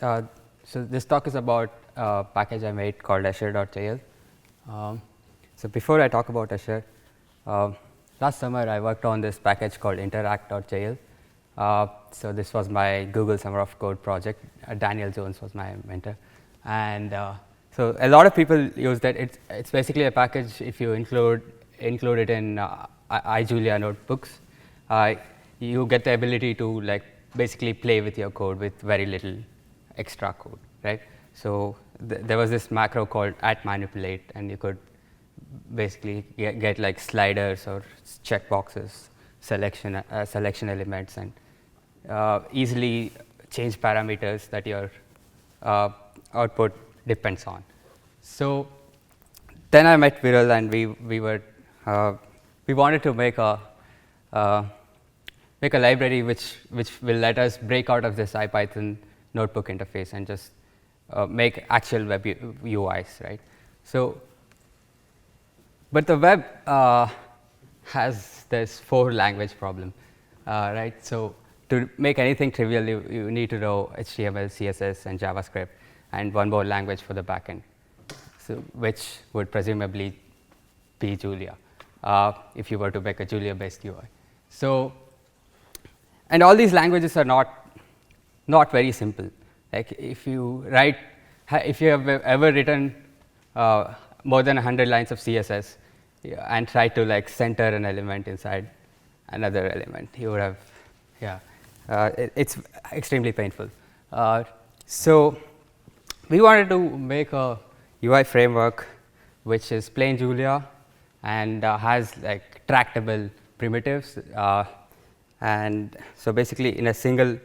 So this talk is about a package I made called Escher.jl. So before I talk about Escher, last summer I worked on this package called Interact.jl. So this was my Google Summer of Code project. Daniel Jones was my mentor, and so a lot of people use that. It's basically a package. If you include it in iJulia notebooks, you get the ability to like basically play with your code with very little extra code, right? So there was this macro called @manipulate, and you could basically get like sliders or checkboxes, selection elements, and easily change parameters that your output depends on. So then I met Viral, and we wanted to make a library which will let us break out of this IPython notebook interface and just make actual web UIs, right? So, but the web has this 4-language problem, right? So to make anything trivial, you need to know HTML, CSS, and JavaScript, and one more language for the backend, so which would presumably be Julia, if you were to make a Julia-based UI. So, and all these languages are not very simple. Like if you have ever written more than 100 lines of CSS and try to like center an element inside another element, you would have, it's extremely painful. So we wanted to make a UI framework which is plain Julia and has like tractable primitives, and so basically in a single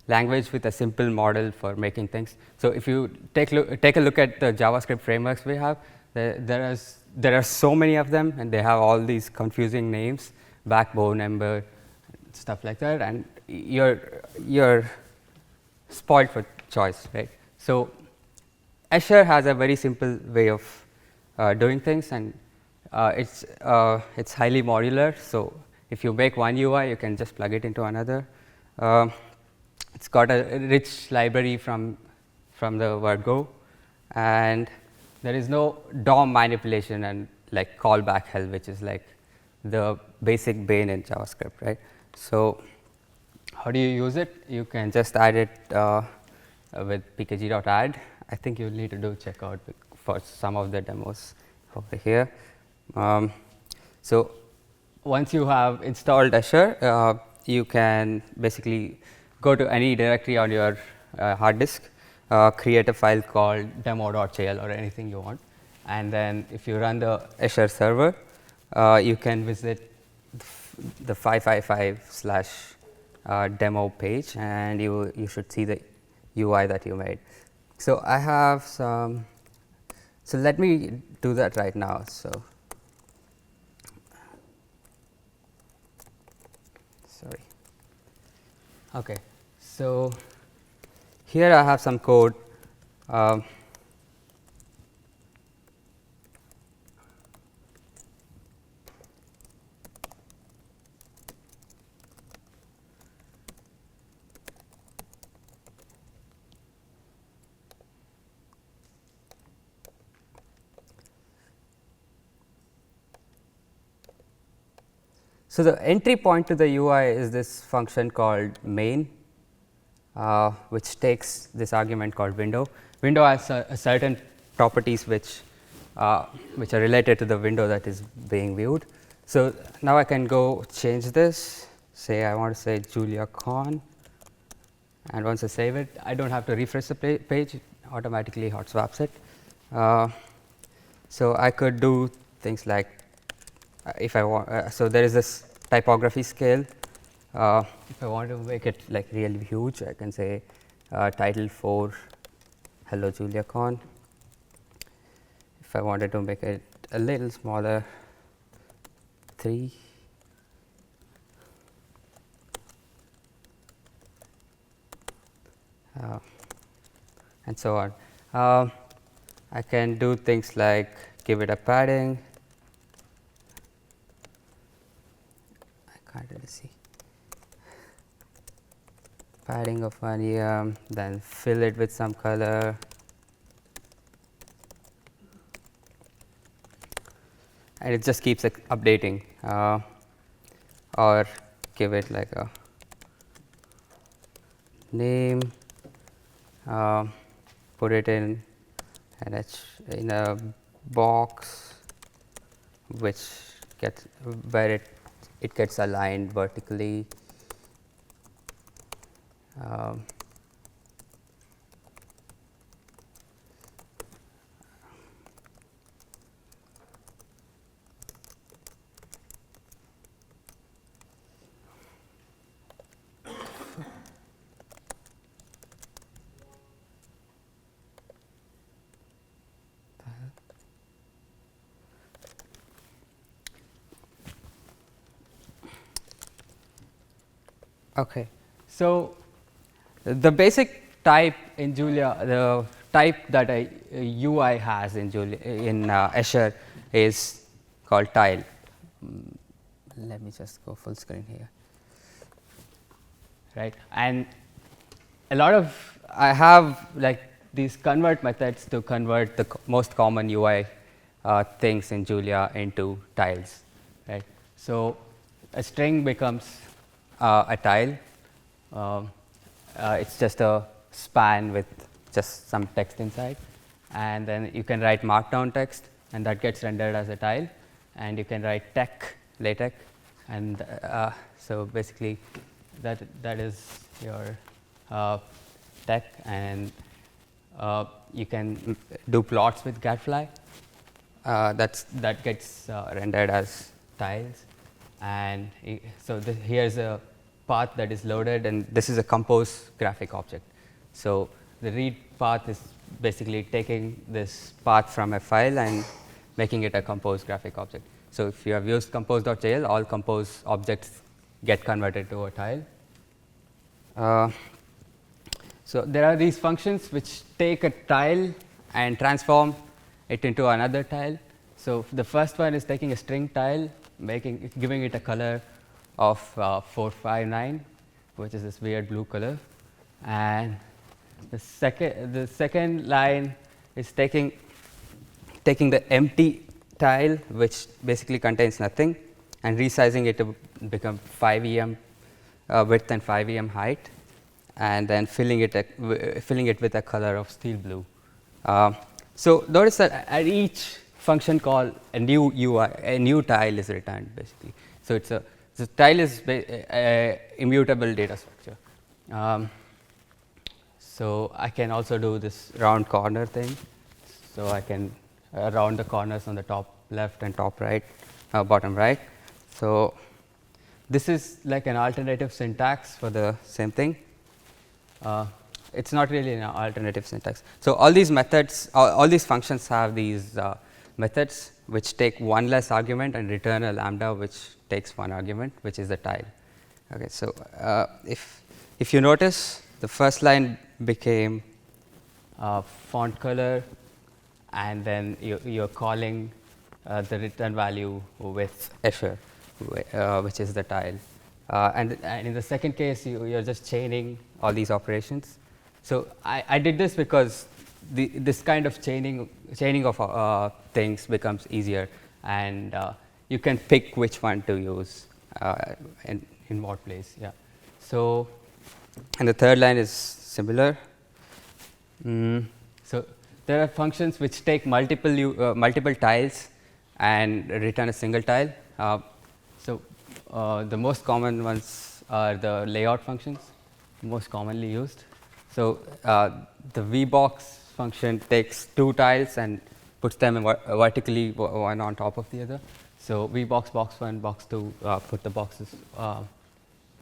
language with a simple model for making things. So if you take a look at the JavaScript frameworks we have, there are so many of them, and they have all these confusing names, Backbone, Ember, stuff like that, and you're spoiled for choice, right? So Escher has a very simple way of doing things, and it's highly modular. So if you make one UI, you can just plug it into another. It's got a rich library from the word Go, and there is no DOM manipulation and like callback hell, which is like the basic bane in JavaScript, right? So how do you use it? You can just add it with pkg.add. I think you'll need to do checkout for some of the demos over here. So once you have installed Escher, you can basically go to any directory on your hard disk, create a file called demo.jl or anything you want, and then if you run the Escher server, you can visit the 555/demo page, and you should see the UI that you made. So I have some. So let me do that right now. So sorry. Okay. So here I have some code. So the entry point to the UI is this function called main, which takes this argument called window. Window has certain properties which are related to the window that is being viewed. So now I can go change this. Say I want to say JuliaCon, and once I save it, I don't have to refresh the page; it automatically hot swaps it. So I could do things like, if I want, so there is this typography scale. If I want to make it like really huge, I can say title 4 hello JuliaCon. If I wanted to make it a little smaller, 3. And so on. I can do things like give it a padding. I can't really see. padding of 1 em, then fill it with some color. And it just keeps updating, or give it like a name, put it in a box which gets where it gets aligned vertically. Okay, so the basic type in Julia, the type that a UI has in Escher is called tile. Let me just go full screen here. Right, and a lot of I have like these convert methods to convert the most common UI things in Julia into tiles. Right, so a string becomes a tile. It's just a span with just some text inside, and then you can write markdown text, and that gets rendered as a tile, and you can write LaTeX, and so basically that is your tech, and you can do plots with Gadfly. That gets rendered as tiles, and so here's a path that is loaded, and this is a compose graphic object. So the read path is basically taking this path from a file and making it a compose graphic object. So if you have used compose.jl, all compose objects get converted to a tile. So there are these functions which take a tile and transform it into another tile. So the first one is taking a string tile, giving it a color of 459, which is this weird blue color, and the second line is taking the empty tile, which basically contains nothing, and resizing it to become 5 em width and 5 em height, and then filling it with a color of steel blue. So notice that at each function call, a new UI, a new tile is returned basically. So the tile is immutable data structure. So I can also do this round corner thing. So I can round the corners on the top left and top right, bottom right. So this is like an alternative syntax for the same thing. It's not really an alternative syntax. So all these methods, all these functions have these methods which take one less argument and return a lambda which takes one argument, which is the tile. Okay, so if you notice, the first line became font color, and then you're calling the return value with Escher, which is the tile. And in the second case, you're just chaining all these operations. So I did this because this kind of chaining of things becomes easier, and you can pick which one to use in what place. Yeah. So, and the third line is similar. So there are functions which take multiple tiles and return a single tile. So the most common ones are the layout functions, most commonly used. So the vbox function takes two tiles and puts them vertically one on top of the other. So vbox box 1, box 2 put the boxes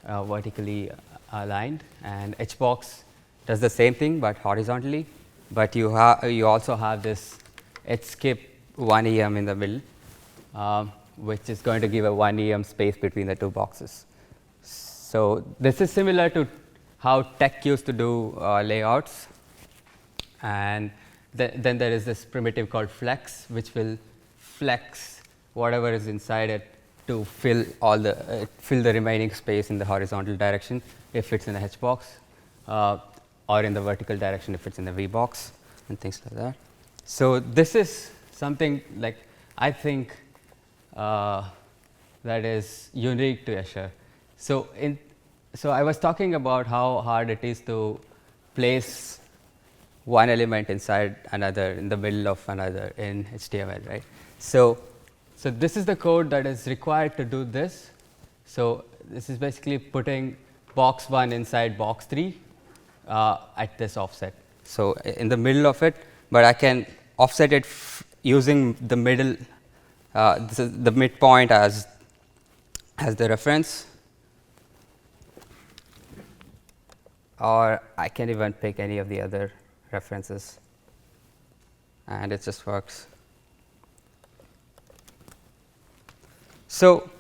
vertically aligned, and hbox does the same thing but horizontally. But you also have this skip 1 em in the middle, which is going to give a 1 em space between the two boxes. So this is similar to how tech used to do layouts, and then there is this primitive called flex, which will flex whatever is inside it to fill the remaining space in the horizontal direction if it's in a hbox. or in the vertical direction if it's in the V box and things like that. So this is something like I think that is unique to Escher. So I was talking about how hard it is to place one element inside another in the middle of another in HTML, right? So this is the code that is required to do this. So this is basically putting box 1 inside box 3 at this offset. So in the middle of it, but I can offset it using the middle, this is the midpoint as the reference, or I can even pick any of the other references, and it just works. So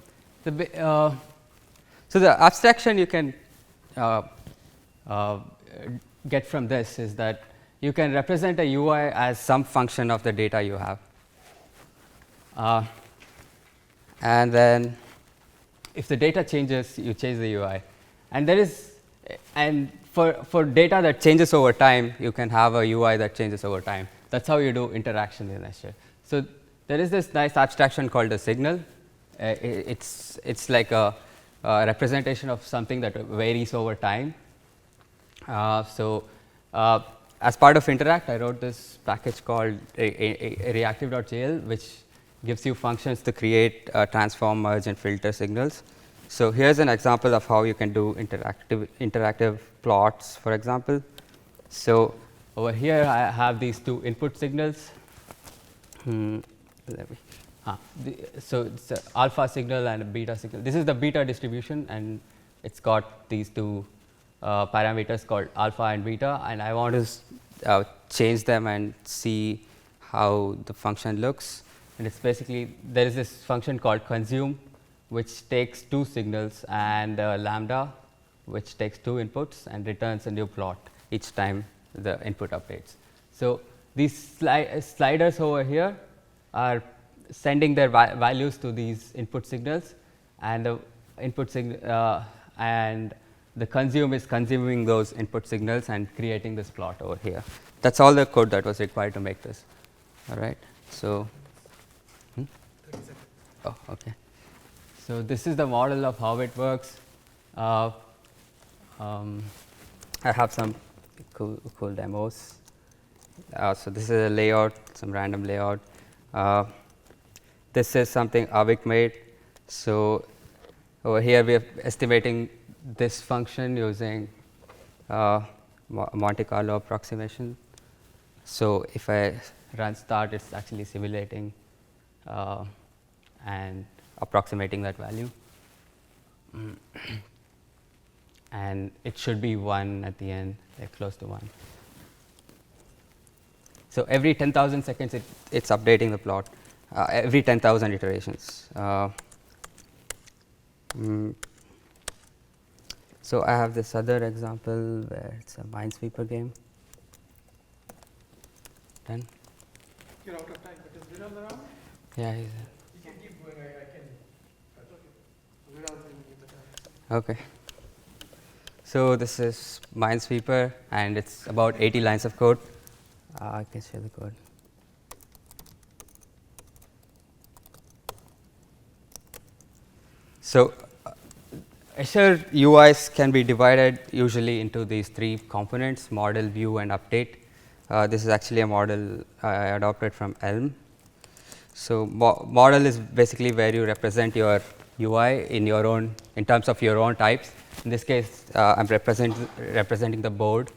the abstraction you can get from this is that you can represent a UI as some function of the data you have, and then if the data changes, you change the UI, and for data that changes over time, you can have a UI that changes over time. That's how you do interaction in Escher. So there is this nice abstraction called a signal. It's like a representation of something that varies over time. As part of Interact, I wrote this package called reactive.jl, which gives you functions to create, transform, merge, and filter signals. So here's an example of how you can do interactive plots, for example. So over here, I have these two input signals. So it's an alpha signal and a beta signal. This is the beta distribution, and it's got these two parameters called alpha and beta, and I want to change them and see how the function looks. And it's basically, there is this function called consume, which takes two signals, and lambda, which takes two inputs and returns a new plot each time the input updates. So these sliders over here are sending their values to these input signals, and the input and the consume is consuming those input signals and creating this plot over here. That's all the code that was required to make this. All right. So, oh, okay. So this is the model of how it works. I have some cool demos. So this is a layout, some random layout. This is something Avik made. So over here we are estimating this function using Monte Carlo approximation. So if I run start, it's actually simulating and approximating that value. And it should be 1 at the end, like close to 1. So every 10,000 seconds, it's updating the plot. Every 10,000 iterations. So I have this other example where it's a Minesweeper game. Done. You're out of time, but is Viral around? Yeah, he's You can keep going. I can. Viral will give the time. okay. So this is Minesweeper, and it's about 80 lines of code. I can share the code. So Escher UIs can be divided usually into these 3 components: model, view, and update. This is actually a model I adopted from Elm. So model is basically where you represent your UI in terms of your own types. In this case, I'm representing the board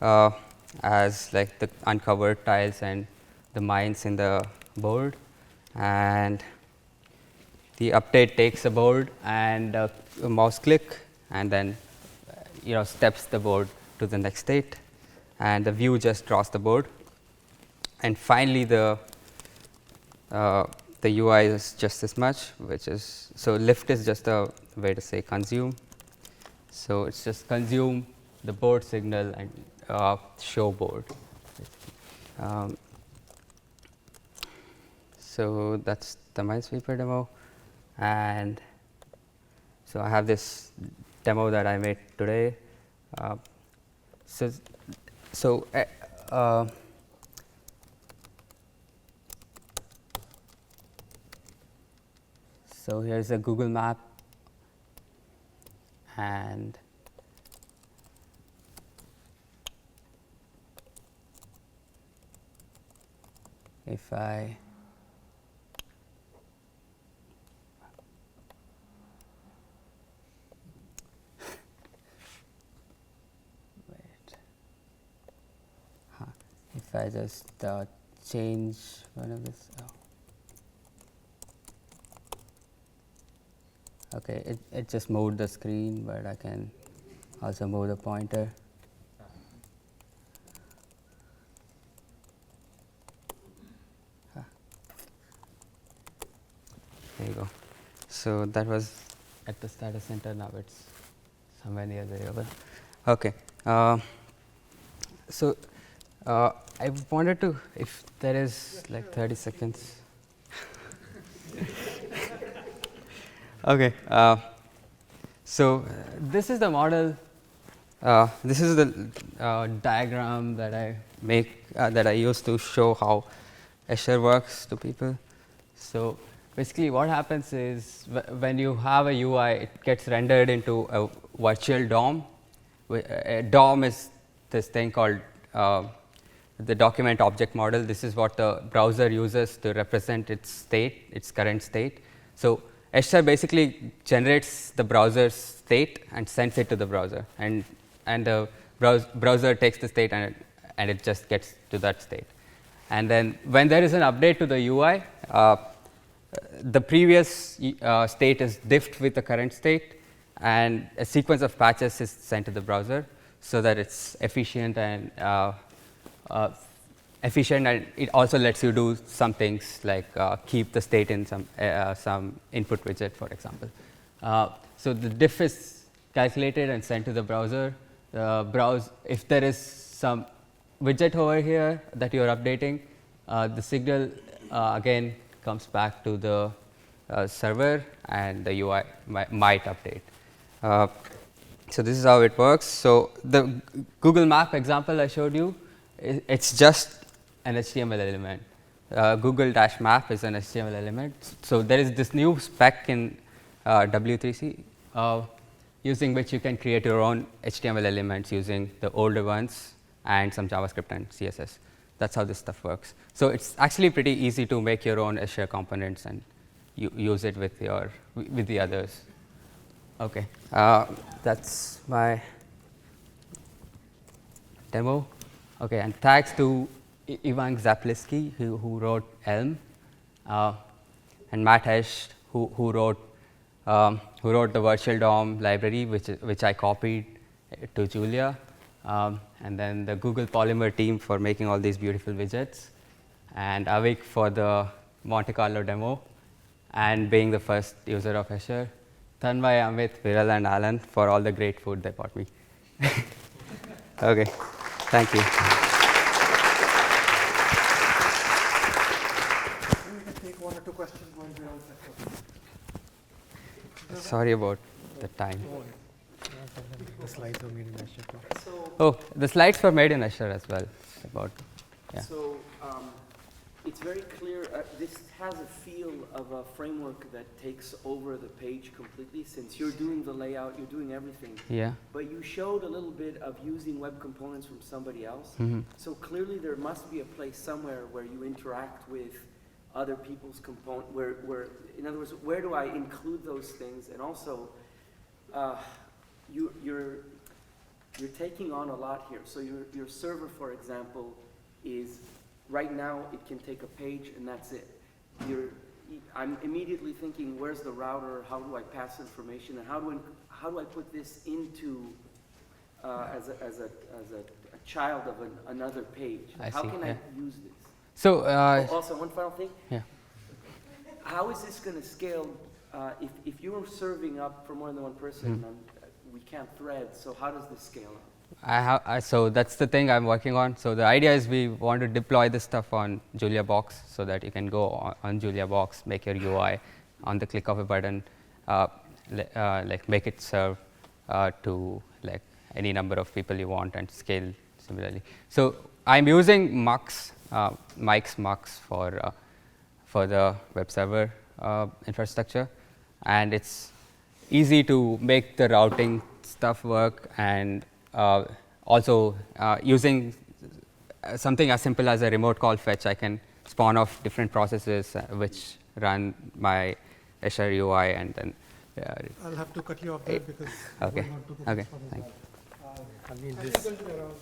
as like the uncovered tiles and the mines in the board, and the update takes a board and a mouse click, and then steps the board to the next state, and the view just draws the board. And finally, the UI is just this much, which is, so lift is just a way to say consume. So it's just consume the board signal and show board. So that's the Minesweeper demo. And so I have this demo that I made today. So, so uh, so here's a Google map, and if I if I just change one of this, okay, it just moved the screen, but I can also move the pointer. There you go. So that was at the status center. Now it's somewhere near the river. Okay. So I wanted to, if there is like 30 seconds. Okay. So this is the model. This is the diagram that I make that I use to show how Escher works to people. So basically, what happens is when you have a UI, it gets rendered into a virtual DOM. A DOM is this thing called the document object model. This is what the browser uses to represent its state, its current state. So Escher basically generates the browser's state and sends it to the browser, and the browser takes the state and it just gets to that state. And then when there is an update to the UI, the previous state is diffed with the current state, and a sequence of patches is sent to the browser so that it's efficient and it also lets you do some things like keep the state in some input widget, for example. So the diff is calculated and sent to the browser. If there is some widget over here that you are updating, the signal again comes back to the server, and the UI might update. So this is how it works. So the Google Map example I showed you, it's just an HTML element. Google-map is an HTML element. So there is this new spec in W3C using which you can create your own HTML elements using the older ones and some JavaScript and CSS. That's how this stuff works. So it's actually pretty easy to make your own Escher components and use it with the others. Okay, that's my demo. Okay, and thanks to Ivan Zapliski, who wrote Elm, and Matt Hesch, who wrote the virtual DOM library, which I copied to Julia, and then the Google Polymer team for making all these beautiful widgets, and Avik for the Monte Carlo demo, and being the first user of Escher. Tanmay, Amit, Viral, and Alan for all the great food they bought me. Okay, thank you. We can take one or two questions while we're all set. Sorry about the time. The slides are made in Escher too. Oh, the slides were made in Escher as well. Yeah. So it's very clear, this has a feel of a framework that takes over the page completely, since you're doing the layout, you're doing everything. Yeah. But you showed a little bit of using web components from somebody else. Mm-hmm. So clearly there must be a place somewhere where you interact with other people's component, where in other words, where do I include those things? And also, you're taking on a lot here. So your server, for example, is right now it can take a page and that's it. I'm immediately thinking, where's the router? How do I pass information? And how do I put this into as a child of another page? How can I use this? So Also, one final thing. Yeah. How is this going to scale if you're serving up for more than one person? We can't thread. So how does this scale up? So that's the thing I'm working on. So the idea is we want to deploy this stuff on Julia Box so that you can go on Julia Box, make your UI on the click of a button, like make it serve to like any number of people you want and scale similarly. So I'm using Mux, Mike's Mux for the web server infrastructure, and it's easy to make the routing stuff work, and also using something as simple as a remote call fetch, I can spawn off different processes which run my Escher UI, and then I'll have to cut you off there because okay. we're not too Okay. far. Thank you. I think there'll be around